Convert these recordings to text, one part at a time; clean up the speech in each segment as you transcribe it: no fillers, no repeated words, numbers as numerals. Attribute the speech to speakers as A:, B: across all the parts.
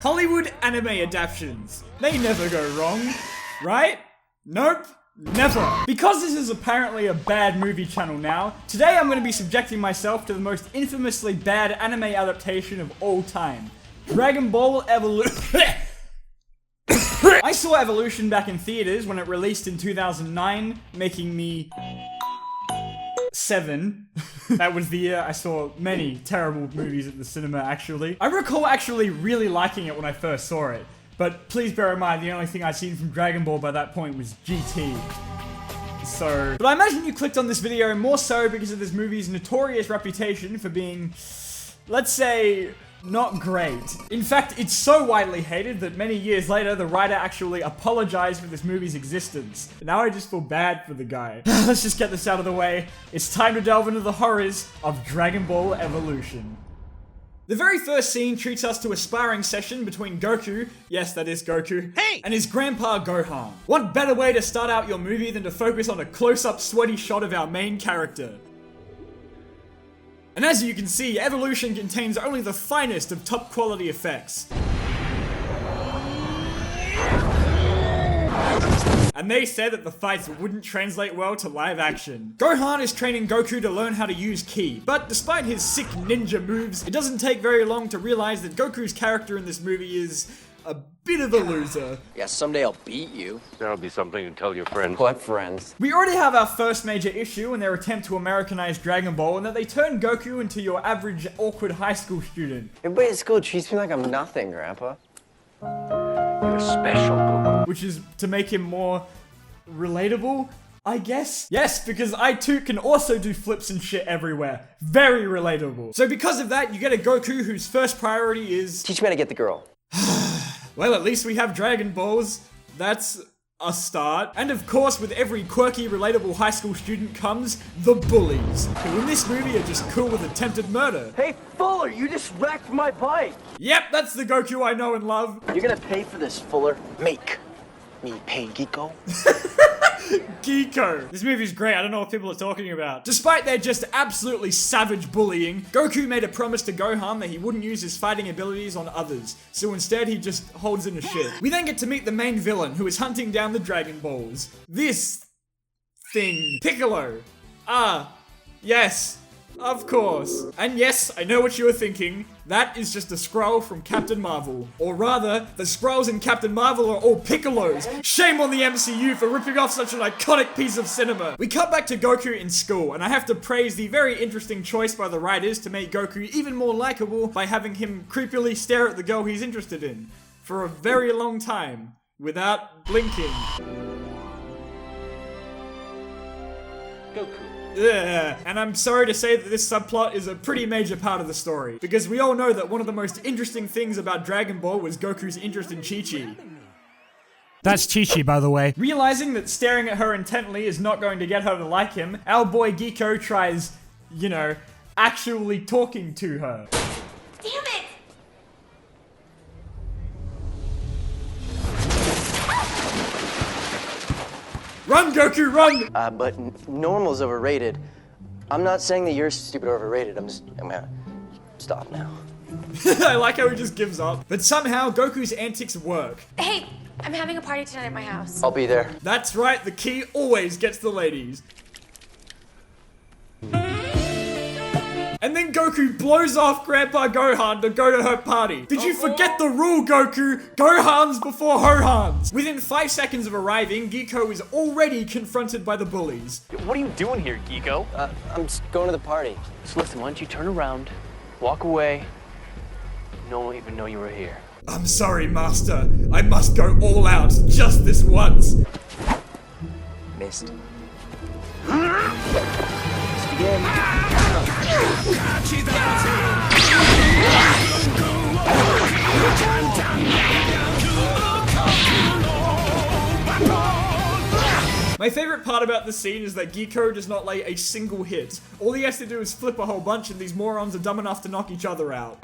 A: Hollywood anime adaptations. They never go wrong, right? Nope. Never. Because this is apparently a bad movie channel now, today I'm going to be subjecting myself to the most infamously bad anime adaptation of all time. Dragon Ball Evolution. I saw Evolution back in theaters when it released in 2009, making me 7. That was the year I saw many terrible movies at the cinema, actually. I recall actually really liking it when I first saw it. But please bear in mind, the only thing I'd seen from Dragon Ball by that point was GT. But I imagine you clicked on this video more so because of this movie's notorious reputation for being, let's say, not great. In fact, it's so widely hated that many years later, the writer actually apologized for this movie's existence. Now I just feel bad for the guy. Let's just get this out of the way. It's time to delve into the horrors of Dragon Ball Evolution. The very first scene treats us to a sparring session between Goku, yes that is Goku, hey, and his grandpa Gohan. What better way to start out your movie than to focus on a close-up sweaty shot of our main character? And as you can see, Evolution contains only the finest of top quality effects. And they said that the fights wouldn't translate well to live action. Gohan is training Goku to learn how to use Ki, but despite his sick ninja moves, it doesn't take very long to realize that Goku's character in this movie is a bit of a loser.
B: Yeah, someday I'll beat you.
C: That'll be something to tell your friends.
B: What friends?
A: We already have our first major issue in their attempt to Americanize Dragon Ball, and that they turn Goku into your average awkward high school student.
B: Everybody at school treats me like I'm nothing, Grandpa.
C: You're special, Goku.
A: Which is to make him more relatable, I guess? Yes, because I too can also do flips and shit everywhere. Very relatable. So because of that, you get a Goku whose first priority is...
B: Teach me how to get the girl.
A: Well, at least we have Dragon Balls. That's a start. And of course, with every quirky, relatable high school student comes the bullies, who in this movie are just cool with attempted murder.
B: Hey, Fuller, you just wrecked my bike!
A: Yep, that's the Goku I know and love.
B: You're gonna pay for this, Fuller. Make me pay, Geeko.
A: Geeko. This movie's great, I don't know what people are talking about. Despite their just absolutely savage bullying, Goku made a promise to Gohan that he wouldn't use his fighting abilities on others, so instead he just holds in a shit. We then get to meet the main villain, who is hunting down the Dragon Balls. This thing. Piccolo. Ah, yes. Of course. And yes, I know what you were thinking. That is just a Skrull from Captain Marvel. Or rather, the Skrulls in Captain Marvel are all Piccolos. Shame on the MCU for ripping off such an iconic piece of cinema. We cut back to Goku in school, and I have to praise the very interesting choice by the writers to make Goku even more likable by having him creepily stare at the girl he's interested in for a very long time without blinking.
B: Goku.
A: Yeah, and I'm sorry to say that this subplot is a pretty major part of the story, because we all know that one of the most interesting things about Dragon Ball was Goku's interest in Chi-Chi. That's Chi-Chi, by the way. Realizing that staring at her intently is not going to get her to like him, our boy Geeko tries, you know, actually talking to her.
D: Damn it!
A: Run, Goku, run!
B: But normal's overrated. I'm not saying that you're stupid or overrated. I'm gonna stop now.
A: I like how he just gives up. But somehow, Goku's antics work.
D: Hey, I'm having a party tonight at my house.
B: I'll be there.
A: That's right, the Ki always gets the ladies. And then Goku blows off Grandpa Gohan to go to her party. Did you forget the rule, Goku? Gohans before Hohans. Within 5 seconds of arriving, Geeko is already confronted by the bullies.
E: What are you doing here, Geeko?
B: I'm just going to the party.
E: So listen, why don't you turn around, walk away, no one will even know you were here.
A: I'm sorry, Master. I must go all out just this once.
B: Missed.
A: My favorite part about this scene is that Geeko does not lay a single hit. All he has to do is flip a whole bunch and these morons are dumb enough to knock each other out.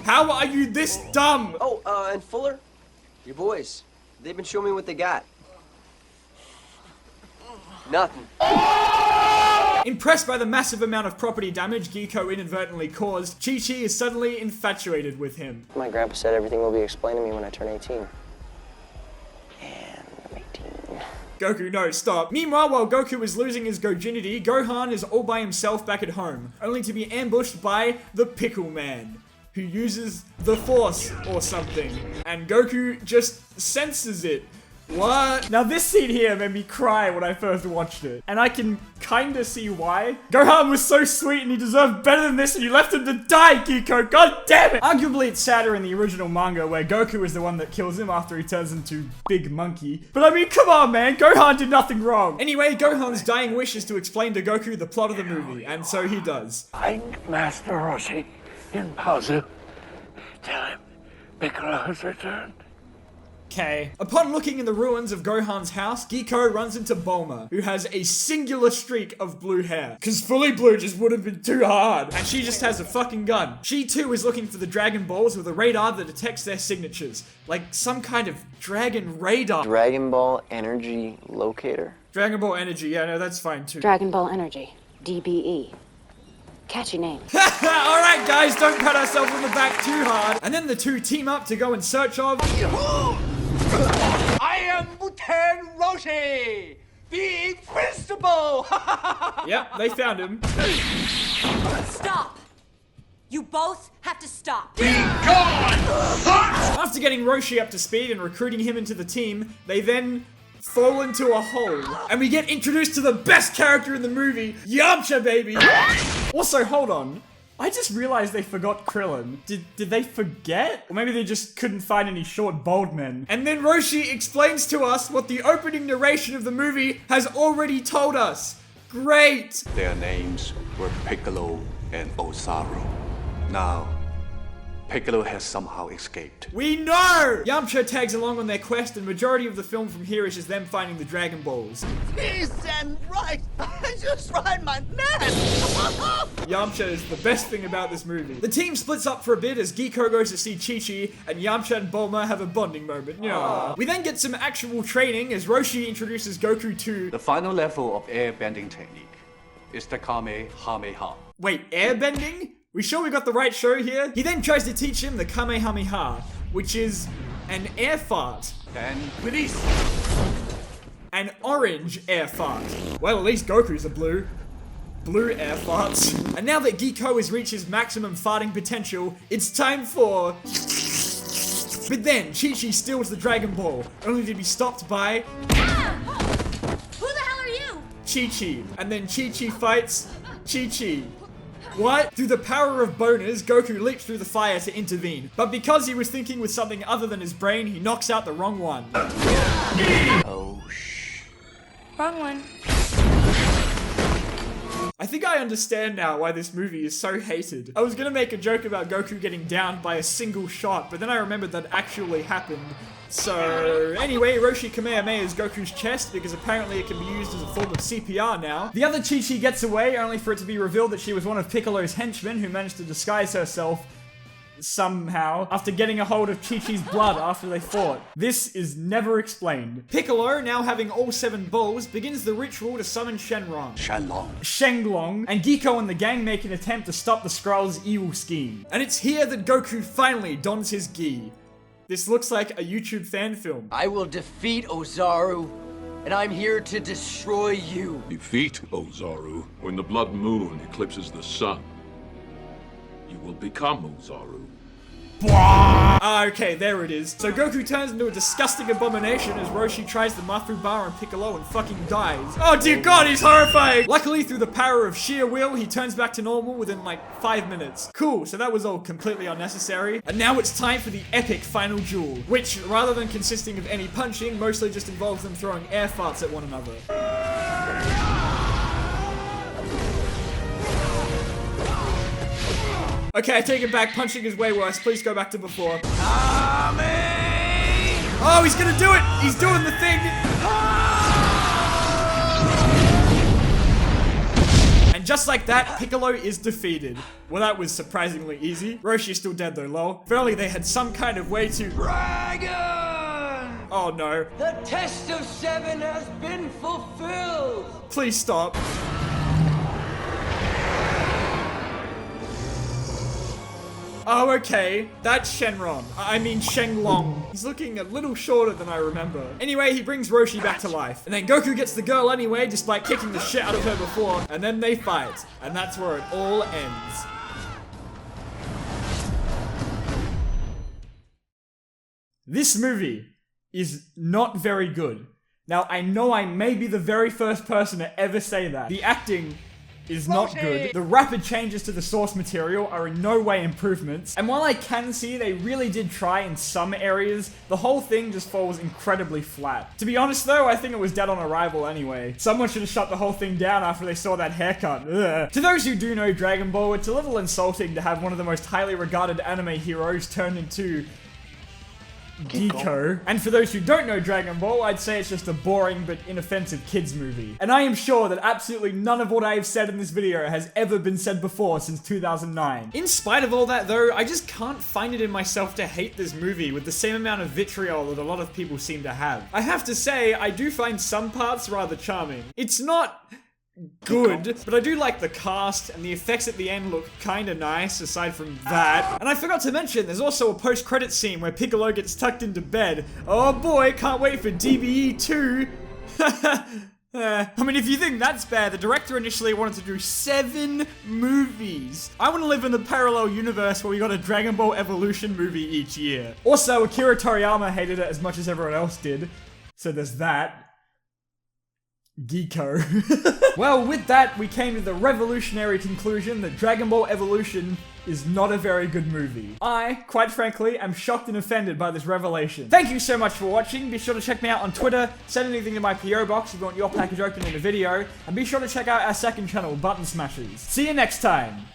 A: How are you this dumb?
B: Oh, and Fuller, your boys, they've been showing me what they got. Nothing.
A: Impressed by the massive amount of property damage Giko inadvertently caused, Chi-Chi is suddenly infatuated with him.
B: My grandpa said everything will be explained to me when I turn 18. And I'm 18.
A: Goku, no, stop. Meanwhile, while Goku is losing his Gojinity, Gohan is all by himself back at home, only to be ambushed by the Pickle Man, who uses the Force or something, and Goku just senses it. What? Now this scene here made me cry when I first watched it, and I can kinda see why. Gohan was so sweet and he deserved better than this and you left him to die, Giko, god damn it! Arguably it's sadder in the original manga where Goku is the one that kills him after he turns into Big Monkey. But I mean, come on man, Gohan did nothing wrong. Anyway, Gohan's dying wish is to explain to Goku the plot of the movie, and so he does.
C: Find Master Roshi in Pazu. Tell him Piccolo has returned.
A: Okay. Upon looking in the ruins of Gohan's house, Giko runs into Bulma, who has a singular streak of blue hair. Cause fully blue just would have been too hard. And she just has a fucking gun. She too is looking for the Dragon Balls with a radar that detects their signatures. Like some kind of dragon radar.
B: Dragon Ball Energy Locator?
A: Dragon Ball Energy, yeah, no, that's fine too.
F: Dragon Ball Energy, DBE. Catchy name.
A: Alright guys, don't pat ourselves on the back too hard. And then the two team up to go in search of...
G: I am Muten Roshi, the Invincible!
A: Yep, they found him.
D: Stop! You both have to stop.
A: After getting Roshi up to speed and recruiting him into the team, they then fall into a hole. And we get introduced to the best character in the movie, Yamcha, baby! Also, hold on. I just realized they forgot Krillin. Did they forget? Or maybe they just couldn't find any short, bald men. And then Roshi explains to us what the opening narration of the movie has already told us. Great!
H: Their names were Piccolo and Osaru. Now, Piccolo has somehow escaped.
A: We know! Yamcha tags along on their quest, and majority of the film from here is just them finding the Dragon Balls.
G: Peace and right! I just ride my neck!
A: Yamcha is the best thing about this movie. The team splits up for a bit as Giko goes to see Chi-Chi, and Yamcha and Bulma have a bonding moment. Yeah. We then get some actual training as Roshi introduces Goku to...
H: The final level of airbending technique is the Kamehameha.
A: Wait, airbending? We sure we got the right show here? He then tries to teach him the Kamehameha, which is an air fart.
H: Then release.
A: An orange air fart. Well, at least Goku's a blue. Blue air farts. And now that Giko has reached his maximum farting potential, it's time for... But then, Chi-Chi steals the Dragon Ball, only to be stopped by...
D: Who the hell are you?
A: Chi-Chi. And then Chi-Chi fights Chi-Chi. What? Through the power of boners, Goku leaps through the fire to intervene. But because he was thinking with something other than his brain, he knocks out the wrong one.
B: Oh, shh.
D: Wrong one.
A: I think I understand now why this movie is so hated. I was gonna make a joke about Goku getting downed by a single shot, but then I remembered that actually happened. So, anyway, Roshi Kamehamehas Goku's chest because apparently it can be used as a form of CPR now. The other Chi-Chi gets away, only for it to be revealed that she was one of Piccolo's henchmen who managed to disguise herself somehow after getting a hold of Chi-Chi's blood after they fought. This is never explained. Piccolo, now having all 7 balls, begins the ritual to summon Shenron. Shenlong, and Giko and the gang make an attempt to stop the Skrulls' evil scheme. And it's here that Goku finally dons his gi. This looks like a YouTube fan film.
G: I will defeat Ozaru, and I'm here to destroy you.
I: Defeat Ozaru when the blood moon eclipses the sun. You will become Ozaru.
A: Ah, okay, there it is. So Goku turns into a disgusting abomination as Roshi tries the Mafu Bar on Piccolo and fucking dies. Oh dear god, he's horrifying! Luckily, through the power of sheer will, he turns back to normal within like 5 minutes. Cool, so that was all completely unnecessary. And now it's time for the epic final duel, which, rather than consisting of any punching, mostly just involves them throwing air farts at one another. Okay, I take it back. Punching is way worse. Please go back to before. Oh, he's gonna do it! He's doing the thing! And just like that, Piccolo is defeated. Well, that was surprisingly easy. Roshi is still dead though, lol. Apparently they had some kind of way to...
G: Dragon!
A: Oh no.
G: The test of 7 has been fulfilled!
A: Please stop. Oh, okay. That's Shenron. I mean Shenlong. He's looking a little shorter than I remember. Anyway, he brings Roshi back to life. And then Goku gets the girl anyway, despite kicking the shit out of her before. And then they fight. And that's where it all ends. This movie is not very good. Now, I know I may be the very first person to ever say that. The acting is not good. The rapid changes to the source material are in no way improvements. And while I can see they really did try in some areas, the whole thing just falls incredibly flat. To be honest though, I think it was dead on arrival anyway. Someone should have shut the whole thing down after they saw that haircut. Ugh. To those who do know Dragon Ball, it's a little insulting to have one of the most highly regarded anime heroes turned into Geeko. And for those who don't know Dragon Ball, I'd say it's just a boring but inoffensive kids movie. And I am sure that absolutely none of what I have said in this video has ever been said before since 2009. In spite of all that though, I just can't find it in myself to hate this movie with the same amount of vitriol that a lot of people seem to have. I have to say, I do find some parts rather charming. It's not good, but I do like the cast, and the effects at the end look kinda nice, aside from that. And I forgot to mention, there's also a post-credit scene where Piccolo gets tucked into bed. Oh boy, can't wait for DBE 2! I mean, if you think that's bad, the director initially wanted to do 7 movies. I want to live in the parallel universe where we got a Dragon Ball Evolution movie each year. Also, Akira Toriyama hated it as much as everyone else did, so there's that. Geeko. Well, with that, we came to the revolutionary conclusion that Dragon Ball Evolution is not a very good movie. I, quite frankly, am shocked and offended by this revelation. Thank you so much for watching. Be sure to check me out on Twitter, send anything to my PO box if you want your package opened in a video, and be sure to check out our second channel, Button Smashers. See you next time!